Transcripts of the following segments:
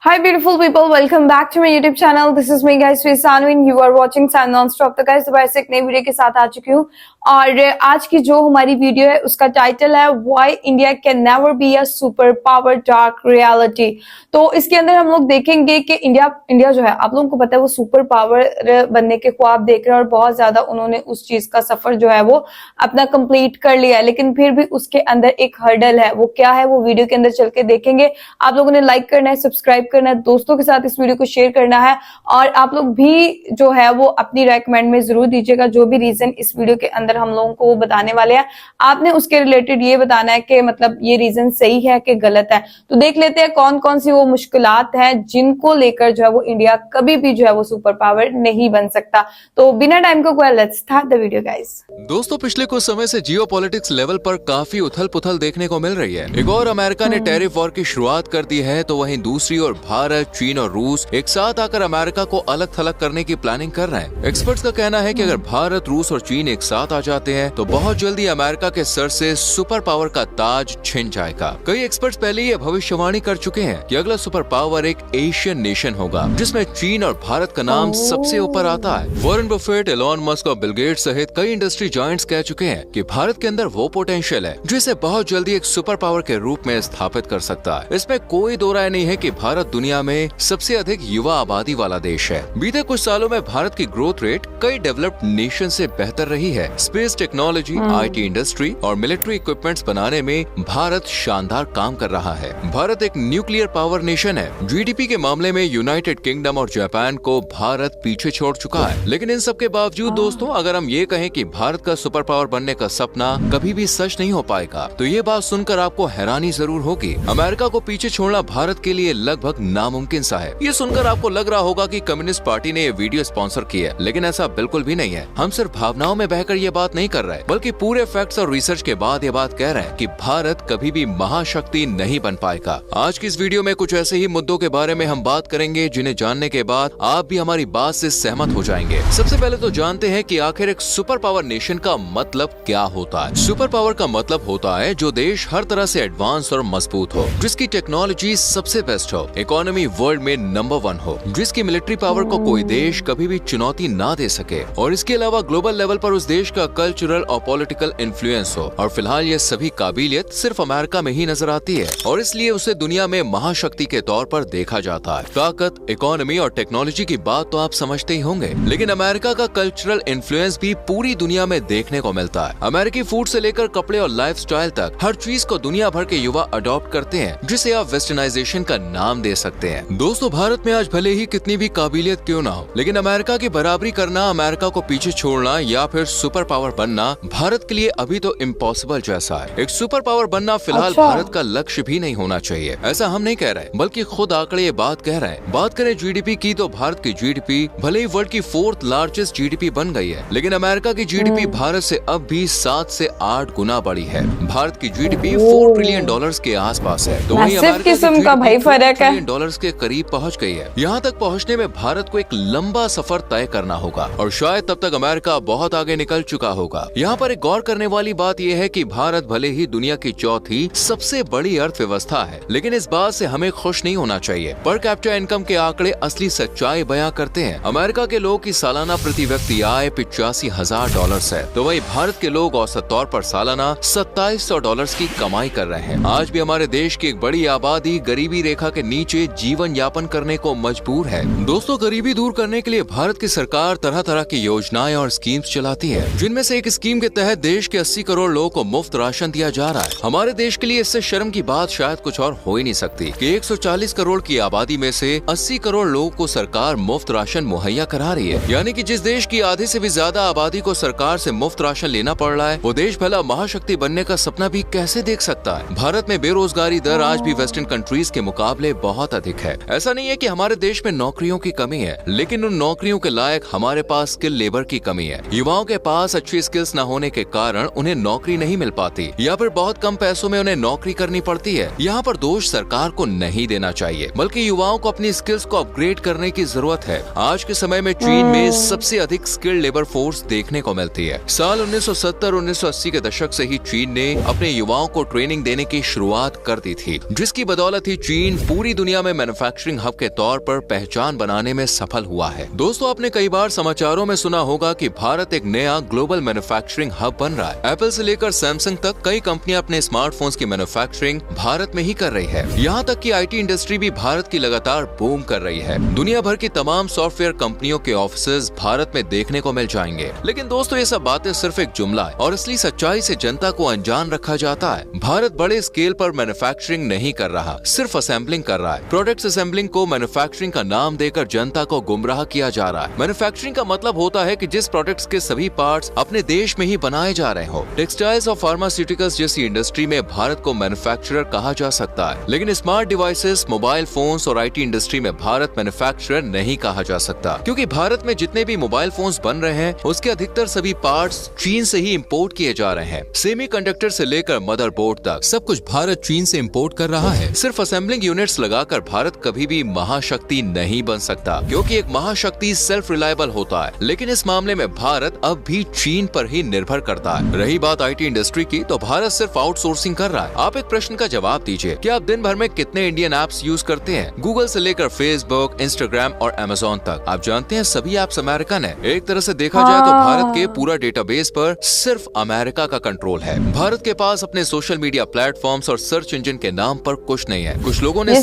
Hi beautiful people, welcome back to my YouTube channel. This is me guys, Sanu and you are watching San Non-Stop। तो guys दोबारा से एक नई video के साथ आ चुकी हूँ और आज की जो हमारी वीडियो है उसका टाइटल है Why India Can Never Be a Super Power Dark Reality। तो इसके अंदर हम लोग देखेंगे कि इंडिया जो है, आप लोगों को पता है वो सुपर पावर बनने के ख्वाब देख रहे हैं और बहुत ज्यादा उन्होंने उस चीज का सफर जो है वो अपना कंप्लीट कर लिया है, लेकिन फिर भी उसके अंदर एक हर्डल है। वो क्या है वो वीडियो के अंदर चल के देखेंगे। आप लोगों ने लाइक करना है, सब्सक्राइब करना है, दोस्तों के साथ इस वीडियो को शेयर करना है और आप लोग भी जो है वो अपनी राय कमेंट में जरूर दीजिएगा। जो भी रीजन इस वीडियो के अंदर हम लोगों को वो बताने वाले हैं, आपने उसके रिलेटेड ये बताना है कि मतलब ये रीजन सही है कि गलत है। तो देख लेते हैं कौन कौन सी वो मुश्किलात है जिनको लेकर जो है वो इंडिया कभी भी जो है वो सुपर पावर नहीं बन सकता। तो बिना टाइम को let's start the video guys. दोस्तों, पिछले कुछ समय से जियोपॉलिटिक्स लेवल पर काफी उथल पुथल देखने को मिल रही है। एक और अमेरिका ने टैरिफ वॉर की शुरुआत कर दी है, तो वहीं दूसरी ओर भारत, चीन और रूस एक साथ आकर अमेरिका को अलग थलग करने की प्लानिंग कर रहे हैं। एक्सपर्ट्स का कहना है कि अगर भारत, रूस और चीन एक साथ आ जाते हैं तो बहुत जल्दी अमेरिका के सर से सुपर पावर का ताज छिन जाएगा। कई एक्सपर्ट्स पहले ही भविष्यवाणी कर चुके हैं कि अगला सुपर पावर एक एशियन नेशन होगा जिसमें चीन और भारत का नाम सबसे ऊपर आता है। वॉरेन बफेट, एलॉन मस्क और बिल गेट्स सहित कई इंडस्ट्री जायंट्स कह चुके हैं कि भारत के अंदर वो पोटेंशियल है जिसे बहुत जल्दी एक सुपर पावर के रूप में स्थापित कर सकता है। इसमें कोई दो राय नहीं है कि भारत दुनिया में सबसे अधिक युवा आबादी वाला देश है। बीते कुछ सालों में भारत की ग्रोथ रेट कई डेवलप्ड नेशन से बेहतर रही है। स्पेस टेक्नोलॉजी, आईटी इंडस्ट्री और मिलिट्री इक्विपमेंट्स बनाने में भारत शानदार काम कर रहा है। भारत एक न्यूक्लियर पावर नेशन है। जीडीपी के मामले में यूनाइटेड किंगडम और जापान को भारत पीछे छोड़ चुका है। लेकिन इन सब के बावजूद दोस्तों, अगर हम ये कहें कि भारत का सुपर पावर बनने का सपना कभी भी सच नहीं हो पाएगा, तो ये बात सुनकर आपको हैरानी जरूर होगी। अमेरिका को पीछे छोड़ना भारत के लिए लगभग नामुमकिन सा है। ये सुनकर आपको लग रहा होगा कि कम्युनिस्ट पार्टी ने ये वीडियो स्पॉन्सर की है, लेकिन ऐसा बिल्कुल भी नहीं है। हम सिर्फ भावनाओं में बहकर ये बात नहीं कर रहे, बल्कि पूरे फैक्ट्स और रिसर्च के बाद ये बात कह रहे हैं कि भारत कभी भी महाशक्ति नहीं बन पाएगा। आज की इस वीडियो में कुछ ऐसे ही मुद्दों के बारे में हम बात करेंगे जिन्हें जानने के बाद आप भी हमारी बात से सहमत हो जाएंगे। सबसे पहले तो जानते हैं कि आखिर एक सुपर पावर नेशन का मतलब क्या होता है। सुपर पावर का मतलब होता है जो देश हर तरह से एडवांस और मजबूत हो, जिसकी टेक्नोलॉजी सबसे बेस्ट हो, इकोनॉमी वर्ल्ड में नंबर 1 हो, जिसकी मिलिट्री पावर को कोई देश कभी भी चुनौती ना दे सके, और इसके अलावा ग्लोबल लेवल पर उस देश का कल्चरल और पॉलिटिकल इन्फ्लुएंस हो। और फिलहाल ये सभी काबिलियत सिर्फ अमेरिका में ही नजर आती है और इसलिए उसे दुनिया में महाशक्ति के तौर पर देखा जाता है। ताकत, इकोनॉमी और टेक्नोलॉजी की बात तो आप समझते ही होंगे, लेकिन अमेरिका का कल्चरल इन्फ्लुएंस भी पूरी दुनिया में देखने को मिलता है। अमेरिकी फूड से लेकर कपड़े और लाइफस्टाइल तक हर चीज को दुनिया भर के युवा अडॉप्ट करते हैं, जिसे आप वेस्टर्नाइजेशन का नाम दे सकते हैं। दोस्तों, भारत में आज भले ही कितनी भी काबिलियत क्यों ना हो, लेकिन अमेरिका की बराबरी करना, अमेरिका को पीछे छोड़ना या फिर सुपर पावर बनना भारत के लिए अभी तो इम्पॉसिबल जैसा है। एक सुपर पावर बनना फिलहाल भारत का लक्ष्य भी नहीं होना चाहिए। ऐसा हम नहीं कह रहे, बल्कि खुद आंकड़े ये बात कह रहे हैं। बात करें जीडीपी की, तो भारत की जीडीपी भले ही वर्ल्ड की 4th लार्जेस्ट जीडीपी बन गई है, लेकिन अमेरिका की जीडीपी भारत से अब भी 7 से 8 गुना बड़ी है। भारत की जीडीपी $4 ट्रिलियन के आसपास है, तो वहीं अमेरिका की जीडीपी $4 ट्रिलियन के करीब पहुँच गई है। यहाँ तक पहुँचने में भारत को एक लंबा सफर तय करना होगा और शायद तब तक अमेरिका बहुत आगे निकल चुका होगा। यहाँ पर एक गौर करने वाली बात यह है कि भारत भले ही दुनिया की 4थी सबसे बड़ी अर्थव्यवस्था है, लेकिन इस बात से हमें खुश नहीं होना चाहिए। पर कैपिटा इनकम के आंकड़े असली सच्चाई बयां करते हैं। अमेरिका के लोगों की सालाना प्रति व्यक्ति आय $85,000 है, तो वहीं भारत के लोग औसत तौर पर सालाना $2700 की कमाई कर रहे हैं। आज भी हमारे देश की एक बड़ी आबादी गरीबी रेखा के नीचे जीवन यापन करने को मजबूर है। दोस्तों, गरीबी दूर करने के लिए भारत की सरकार तरह तरह की योजनाएं और स्कीम्स चलाती है, जिनमें से एक स्कीम के तहत देश के 80 करोड़ लोगों को मुफ्त राशन दिया जा रहा है। हमारे देश के लिए इससे शर्म की बात शायद कुछ और हो ही नहीं सकती कि 140 करोड़ की आबादी में से 80 करोड़ लोगों को सरकार मुफ्त राशन मुहैया करा रही है। यानी कि जिस देश की आधे से भी ज्यादा आबादी को सरकार से मुफ्त राशन लेना पड़ रहा है, वो देश भला महाशक्ति बनने का सपना भी कैसे देख सकता है। भारत में बेरोजगारी दर आज भी वेस्टर्न कंट्रीज के मुकाबले बहुत अधिक है। ऐसा नहीं है कि हमारे देश में नौकरियों की कमी है, लेकिन उन नौकरियों के लायक हमारे पास स्किल लेबर की कमी है। युवाओं के पास अच्छी स्किल्स न होने के कारण उन्हें नौकरी नहीं मिल पाती या फिर बहुत कम पैसों में उन्हें नौकरी करनी पड़ती है। यहाँ पर दोष सरकार को नहीं देना चाहिए, बल्कि युवाओं को अपनी स्किल्स को अपग्रेड करने की जरूरत है। आज के समय में चीन में सबसे अधिक स्किल्ड लेबर फोर्स देखने को मिलती है। साल 1970-1980 के दशक से ही चीन ने अपने युवाओं को ट्रेनिंग देने की शुरुआत कर दी थी, जिसकी बदौलत ही चीन पूरी दुनिया दुनिया में मैन्युफैक्चरिंग हब के तौर पर पहचान बनाने में सफल हुआ है। दोस्तों, आपने कई बार समाचारों में सुना होगा कि भारत एक नया ग्लोबल मैन्युफैक्चरिंग हब बन रहा है। एप्पल से लेकर सैमसंग तक कई कंपनियां अपने स्मार्टफोन्स की मैन्युफैक्चरिंग भारत में ही कर रही है। यहाँ तक कि आईटी इंडस्ट्री भी भारत की लगातार बूम कर रही है। दुनिया भर की तमाम सॉफ्टवेयर कंपनियों के ऑफिसेज भारत में देखने को मिल जाएंगे। लेकिन दोस्तों, ये सब बातें सिर्फ एक जुमला है और असली सच्चाई से जनता को अनजान रखा जाता है। भारत बड़े स्केल पर मैन्युफैक्चरिंग नहीं कर रहा, सिर्फ असेंबलिंग कर रहा है। प्रोडक्ट्स असेंबलिंग को मैन्युफैक्चरिंग का नाम देकर जनता को गुमराह किया जा रहा है। मैन्युफैक्चरिंग का मतलब होता है कि जिस प्रोडक्ट्स के सभी पार्ट्स अपने देश में ही बनाए जा रहे हो। टेक्सटाइल्स और फार्मास्यूटिकल्स जैसी इंडस्ट्री में भारत को मैन्युफैक्चरर कहा जा सकता है, लेकिन स्मार्ट डिवाइसेस, मोबाइल फोन्स और आईटी इंडस्ट्री में भारत मैन्युफैक्चरर नहीं कहा जा सकता, क्योंकि भारत में जितने भी मोबाइल फोन्स बन रहे हैं उसके अधिकतर सभी पार्ट्स चीन से ही इंपोर्ट किए जा रहे हैं। सेमीकंडक्टर से लेकर मदरबोर्ड तक सब कुछ भारत चीन से इंपोर्ट कर रहा है। सिर्फ असेंबलिंग यूनिट्स लगाकर भारत कभी भी महाशक्ति नहीं बन सकता, क्योंकि एक महाशक्ति सेल्फ रिलायबल होता है, लेकिन इस मामले में भारत अब भी चीन पर ही निर्भर करता है। रही बात आईटी इंडस्ट्री की, तो भारत सिर्फ आउटसोर्सिंग कर रहा है। आप एक प्रश्न का जवाब दीजिए कि आप दिन भर में कितने इंडियन ऐप्स यूज करते हैं? गूगल से लेकर फेसबुक, इंस्टाग्राम और अमेजोन तक, आप जानते हैं सभी ऐप्स अमेरिकन है। एक तरह से देखा जाए तो भारत के पूरा डेटाबेस पर सिर्फ अमेरिका का कंट्रोल है। भारत के पास अपने सोशल मीडिया प्लेटफॉर्म्स और सर्च इंजन के नाम पर कुछ नहीं है। कुछ लोगों ने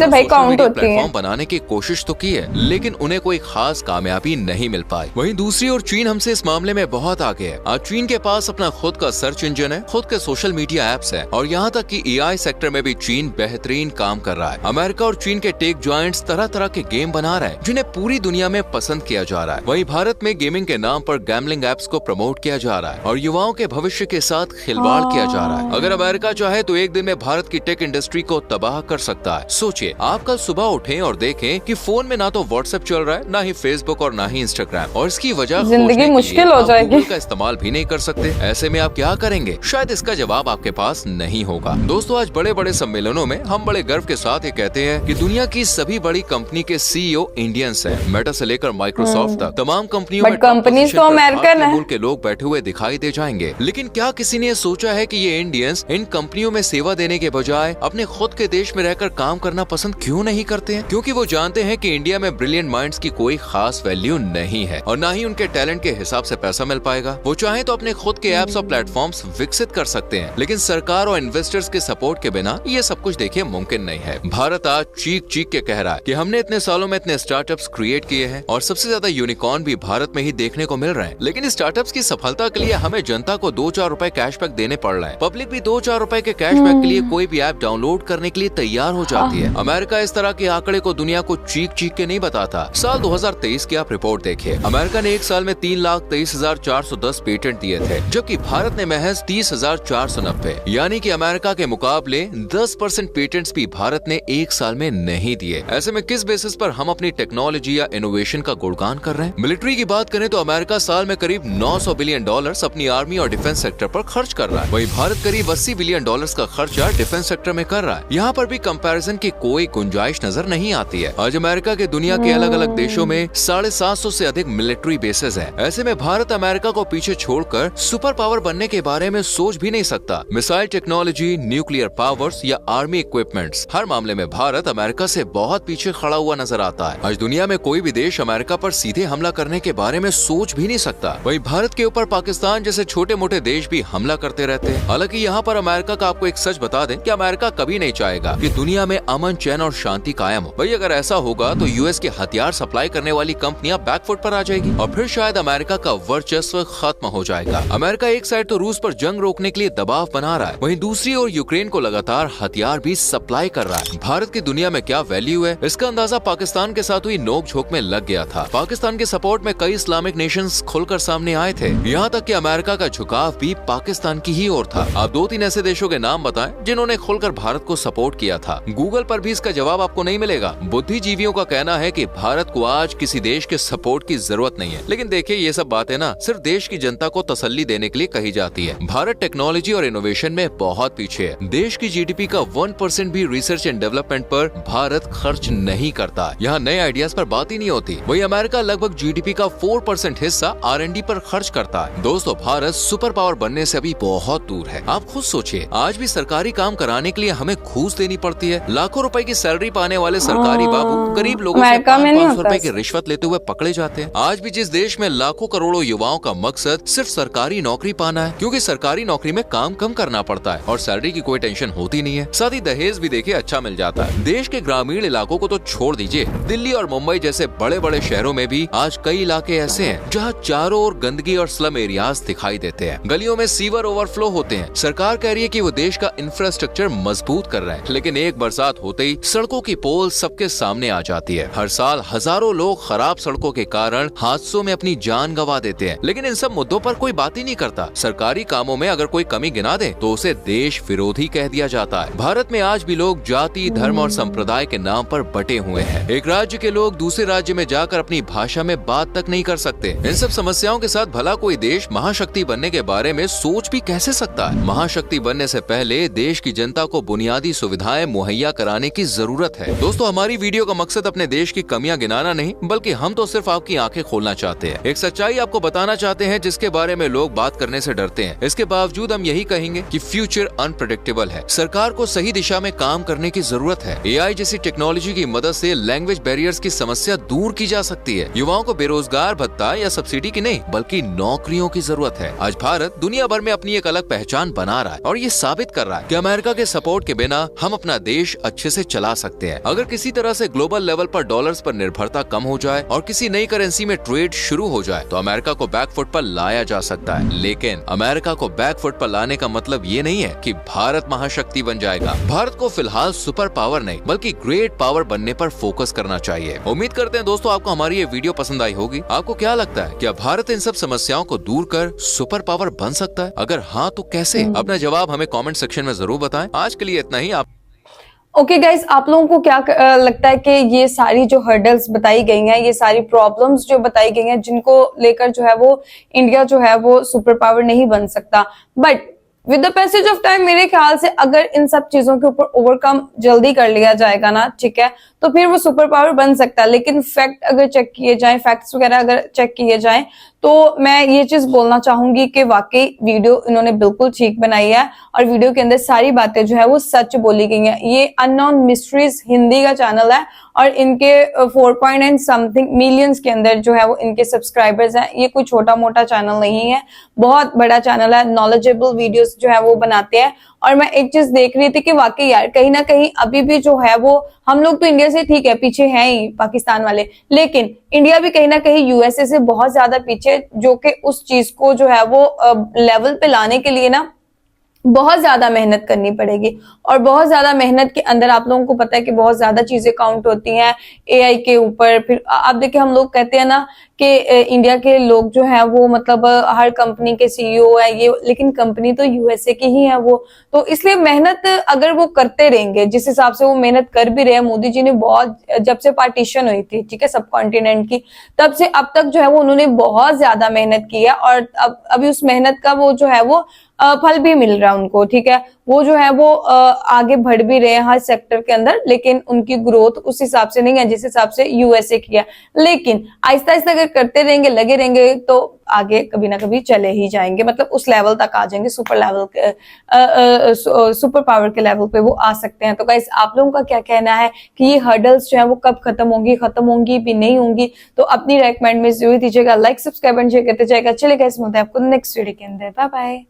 प्लेटफॉर्म बनाने की कोशिश तो की है, लेकिन उन्हें कोई खास कामयाबी नहीं मिल पाई। वहीं दूसरी ओर चीन हमसे इस मामले में बहुत आगे है। आज चीन के पास अपना खुद का सर्च इंजन है, खुद के सोशल मीडिया एप्स है और यहाँ तक कि एआई सेक्टर में भी चीन बेहतरीन काम कर रहा है। अमेरिका और चीन के टेक जॉइंट्स तरह तरह के गेम बना रहे हैं, जिन्हें पूरी दुनिया में पसंद किया जा रहा है। वहीं भारत में गेमिंग के नाम पर गैम्बलिंग एप्स को प्रमोट किया जा रहा है और युवाओं के भविष्य के साथ खिलवाड़ किया जा रहा है। अगर अमेरिका चाहे तो एक दिन में भारत की टेक इंडस्ट्री को तबाह कर सकता है। सोचिए, आप कल सुबह उठें और देखें कि फोन में ना तो व्हाट्सएप चल रहा है, ना ही फेसबुक और ना ही इंस्टाग्राम, और इसकी वजह जिंदगी मुश्किल हो जाएगी। गूगल का इस्तेमाल भी नहीं कर सकते। ऐसे में आप क्या करेंगे? शायद इसका जवाब आपके पास नहीं होगा। दोस्तों, आज बड़े बड़े सम्मेलनों में हम बड़े गर्व के साथ ये कहते हैं कि दुनिया की सभी बड़ी कंपनी के सीईओ इंडियंस हैं। मेटा से लेकर माइक्रोसॉफ्ट तक तमाम कंपनियों में कंपनीज तो अमेरिकन है। के लोग बैठे हुए दिखाई दे जाएंगे, लेकिन क्या किसी ने सोचा है कि ये इंडियंस इन कंपनियों में सेवा देने के बजाय अपने खुद के देश में रहकर काम करना पसंद क्यों नहीं करते हैं? क्योंकि वो जानते हैं कि इंडिया में ब्रिलियंट माइंड्स की कोई खास वैल्यू नहीं है और न ही उनके टैलेंट के हिसाब से पैसा मिल पाएगा। वो चाहे तो अपने खुद के एप्स और प्लेटफॉर्म्स विकसित कर सकते हैं, लेकिन सरकार और इन्वेस्टर्स के सपोर्ट के बिना ये सब कुछ देखिए मुमकिन नहीं है। भारत आज चीख चीख के कह रहा है कि हमने इतने सालों में इतने स्टार्टअप्स क्रिएट किए हैं और सबसे ज्यादा यूनिकॉर्न भी भारत में ही देखने को मिल रहे हैं, लेकिन स्टार्टअप्स की सफलता के लिए हमें जनता को 2-4 रुपए कैशबैक देने पड़ रहे हैं। पब्लिक भी 2-4 रुपए के कैशबैक के लिए कोई भी ऐप डाउनलोड करने के लिए तैयार हो जाती है। अमेरिका इस तरह के आंकड़े को दुनिया को चीख चीख के नहीं बताता। साल 2023 की आप रिपोर्ट देखिए, अमेरिका ने एक साल में 3,23,410 पेटेंट दिए थे, जबकि भारत ने महज 30,490, यानी कि अमेरिका के मुकाबले 10% पेटेंट्स भी भारत ने एक साल में नहीं दिए। ऐसे में किस बेसिस पर हम अपनी टेक्नोलॉजी या इनोवेशन का गुणगान कर रहे हैं? मिलिट्री की बात करें तो अमेरिका साल में करीब 900 बिलियन डॉलर्स अपनी आर्मी और डिफेंस सेक्टर पर खर्च कर रहा है। वहीं भारत करीब 80 बिलियन डॉलर्स का खर्चा डिफेंस सेक्टर में कर रहा है। यहाँ पर भी कंपैरिजन की कोई गुंजाइश नजर नहीं आती है। आज अमेरिका के दुनिया के अलग अलग देशों में 750 से अधिक मिलिट्री बेसेस हैं। ऐसे में भारत अमेरिका को पीछे छोड़कर सुपर पावर बनने के बारे में सोच भी नहीं सकता। मिसाइल टेक्नोलॉजी, न्यूक्लियर पावर्स या आर्मी इक्विपमेंट्स, हर मामले में भारत अमेरिका से बहुत पीछे खड़ा हुआ नजर आता है। आज दुनिया में कोई भी देश अमेरिका पर सीधे हमला करने के बारे में सोच भी नहीं सकता। वहीं भारत के ऊपर पाकिस्तान जैसे छोटे मोटे देश भी हमला करते रहते हैं। हालांकि यहाँ पर अमेरिका का आपको एक सच बता दें कि अमेरिका कभी नहीं चाहेगा कि दुनिया में अमन, चैन और शांति कायम हो। भाई अगर ऐसा होगा तो यूएस के हथियार सप्लाई करने वाली कंपनियां बैकफुट पर आ जाएगी और फिर शायद अमेरिका का वर्चस्व खत्म हो जाएगा। अमेरिका एक साइड तो रूस पर जंग रोकने के लिए दबाव बना रहा है, वहीं दूसरी ओर यूक्रेन को लगातार हथियार भी सप्लाई कर रहा है। भारत की दुनिया में क्या वैल्यू है, इसका अंदाजा पाकिस्तान के साथ हुई नोक-झोंक में लग गया था। पाकिस्तान के सपोर्ट में कई इस्लामिक नेशंस खुलकर सामने आए थे। यहाँ तक कि अमेरिका का झुकाव भी पाकिस्तान की ही ओर था। आप 2-3 ऐसे देशों के नाम बताएं जिन्होंने खुलकर भारत को सपोर्ट किया था। गूगल पर भी इसका जवाब आपको नहीं मिलेगा। बुद्धिजीवियों का कहना है कि भारत को आज किसी देश के सपोर्ट की जरूरत नहीं है, लेकिन देखिए ये सब बातें ना सिर्फ देश की जनता को तसल्ली देने के लिए कही जाती है। भारत टेक्नोलॉजी और इनोवेशन में बहुत पीछे है। देश की जीडीपी का 1% भी रिसर्च एंड डेवलपमेंट पर भारत खर्च नहीं करता। यहाँ नए आइडियाज पर बात ही नहीं होती। वही अमेरिका लगभग जीडीपी का 4% हिस्सा R&D पर खर्च करता है। दोस्तों, भारत सुपर पावर बनने से अभी बहुत दूर है। आप खुद सोचिए, आज भी सरकारी काम कराने के लिए हमें घूस देनी पड़ती है, लाखों रुपए रुपए की सैलरी पाने वाले सरकारी बाबू गरीब लोगों से अमेरिका में नहीं 500 होता रुपए की रिश्वत लेते हुए पकड़े जाते हैं। आज भी जिस देश में लाखों करोड़ों युवाओं का मकसद सिर्फ सरकारी नौकरी पाना है, क्योंकि सरकारी नौकरी में काम कम करना पड़ता है और सैलरी की कोई टेंशन होती नहीं है। साथ ही दहेज भी देखिए अच्छा मिल जाता है। देश के ग्रामीण इलाकों को तो छोड़ दीजिए, दिल्ली और मुंबई जैसे बड़े बड़े शहरों में भी आज कई इलाके ऐसे हैं जहाँ चारों ओर गंदगी और स्लम एरियाज दिखाई देते हैं। गलियों में सीवर ओवरफ्लो होते हैं। सरकार कह रही है कि वो देश का इंफ्रास्ट्रक्चर मजबूत कर रहा है, लेकिन एक बरसात होते ही सड़कों की पोल सबके सामने आ जाती है। हर साल हजारों लोग खराब सड़कों के कारण हादसों में अपनी जान गंवा देते हैं, लेकिन इन सब मुद्दों पर कोई बात ही नहीं करता। सरकारी कामों में अगर कोई कमी गिना दे तो उसे देश विरोधी कह दिया जाता है। भारत में आज भी लोग जाति, धर्म और संप्रदाय के नाम पर बटे हुए हैं। एक राज्य के लोग दूसरे राज्य में जाकर अपनी भाषा में बात तक नहीं कर सकते। इन सब समस्याओं के साथ भला कोई देश महाशक्ति बनने के बारे में सोच भी कैसे सकता है? महाशक्ति बनने से पहले देश की जनता को बुनियादी सुविधाएं मुहैया कराने की जरूरत है। दोस्तों, हमारी वीडियो का मकसद अपने देश की कमियां गिनाना नहीं, बल्कि हम तो सिर्फ आपकी आंखें खोलना चाहते हैं। एक सच्चाई आपको बताना चाहते हैं जिसके बारे में लोग बात करने से डरते हैं। इसके बावजूद हम यही कहेंगे कि फ्यूचर अनप्रेडिक्टेबल है। सरकार को सही दिशा में काम करने की जरूरत है। एआई जैसी टेक्नोलॉजी की मदद से लैंग्वेज बैरियर्स की समस्या दूर की जा सकती है। युवाओं को बेरोजगार भत्ता या सब्सिडी की नहीं, बल्कि नौकरियों की जरूरत है। आज भारत दुनिया भर में अपनी एक अलग पहचान बना रहा है और ये साबित कर रहा है कि अमेरिका के सपोर्ट के बिना हम अपना देश अच्छे से चला सकते हैं। अगर किसी तरह से ग्लोबल लेवल पर डॉलर्स पर निर्भरता कम हो जाए और किसी नई करेंसी में ट्रेड शुरू हो जाए तो अमेरिका को बैकफुट पर लाया जा सकता है। लेकिन अमेरिका को बैकफुट पर लाने का मतलब ये नहीं है कि भारत महाशक्ति बन जाएगा। भारत को फिलहाल सुपर पावर नहीं, बल्कि ग्रेट पावर बनने पर फोकस करना चाहिए। उम्मीद करते हैं दोस्तों आपको हमारी ये वीडियो पसंद आई होगी। आपको क्या लगता है, क्या भारत इन सब समस्याओं को दूर कर सुपर पावर बन सकता है? अगर हाँ तो कैसे? अपना जवाब हमें कमेंट सेक्शन में जरूर बताएं। आज के लिए इतना ही। आप ओके गाइज, आप लोगों को क्या लगता है कि ये सारी जो हर्डल्स बताई गई हैं, ये सारी प्रॉब्लम्स जो बताई गई हैं, जिनको लेकर जो है वो इंडिया जो है वो सुपर पावर नहीं बन सकता, but with the passage of time मेरे ख्याल से अगर इन सब चीजों के ऊपर ओवरकम जल्दी कर लिया जाएगा ना, ठीक है, तो फिर वो सुपर पावर बन सकता है। लेकिन फैक्ट अगर चेक किए जाएं, फैक्ट्स वगैरह अगर चेक किए जाएं, तो मैं ये चीज बोलना चाहूंगी कि वाकई वीडियो इन्होंने बिल्कुल ठीक बनाई है और वीडियो के अंदर सारी बातें जो है वो सच बोली गई हैं। ये अननोन मिस्ट्रीज हिंदी का चैनल है और इनके 4.9 समथिंग मिलियंस के अंदर जो है वो इनके सब्सक्राइबर्स हैं। ये कोई छोटा मोटा चैनल नहीं है, बहुत बड़ा चैनल है। नॉलेजेबल वीडियोस जो है वो बनाते हैं। और मैं एक चीज देख रही थी कि वाकई यार कहीं ना कहीं अभी भी जो है वो हम लोग तो इंडिया से ठीक है पीछे हैं ही, पाकिस्तान वाले, लेकिन इंडिया भी कहीं ना कहीं यूएसए से बहुत ज्यादा पीछे, जो कि उस चीज को जो है वो लेवल पे लाने के लिए ना बहुत ज्यादा मेहनत करनी पड़ेगी। और बहुत ज्यादा मेहनत के अंदर आप लोगों को पता है कि बहुत ज्यादा चीजें काउंट होती हैं एआई के ऊपर। फिर आप देखिए, हम लोग कहते हैं ना कि इंडिया के लोग जो है वो मतलब हर कंपनी के सीईओ है ये, लेकिन कंपनी तो यूएसए की ही है वो। तो इसलिए मेहनत अगर वो करते रहेंगे, जिस हिसाब से वो मेहनत कर भी रहे हैं, मोदी जी ने बहुत, जब से पार्टीशन हुई थी, ठीक है, सब कॉन्टिनेंट की, तब से अब तक जो है वो उन्होंने बहुत ज्यादा मेहनत की है और अब अभी उस मेहनत का वो जो है वो फल भी मिल रहा है उनको, ठीक है। वो जो है वो आगे बढ़ भी रहे हैं हर सेक्टर के अंदर, लेकिन उनकी ग्रोथ उस हिसाब से नहीं है जिस हिसाब से यूएसए की है। लेकिन आहिस्ता आहिस्ता अगर करते रहेंगे, लगे रहेंगे, तो आगे कभी ना कभी चले ही जाएंगे, मतलब उस लेवल तक आ जाएंगे, सुपर लेवल के सुपर पावर के लेवल पे वो आ सकते हैं। तो गाइस, आप लोगों का क्या कहना है कि ये हर्डल्स जो है वो कब खत्म होंगी भी नहीं होंगी? तो अपनी रेकमेंड में जरूर दीजिएगा, लाइक सब्सक्राइब एंड शेयर करते जाएगा। चलिए गाइस, मिलते हैं आपको नेक्स्ट वीडियो के अंदर। Bye bye.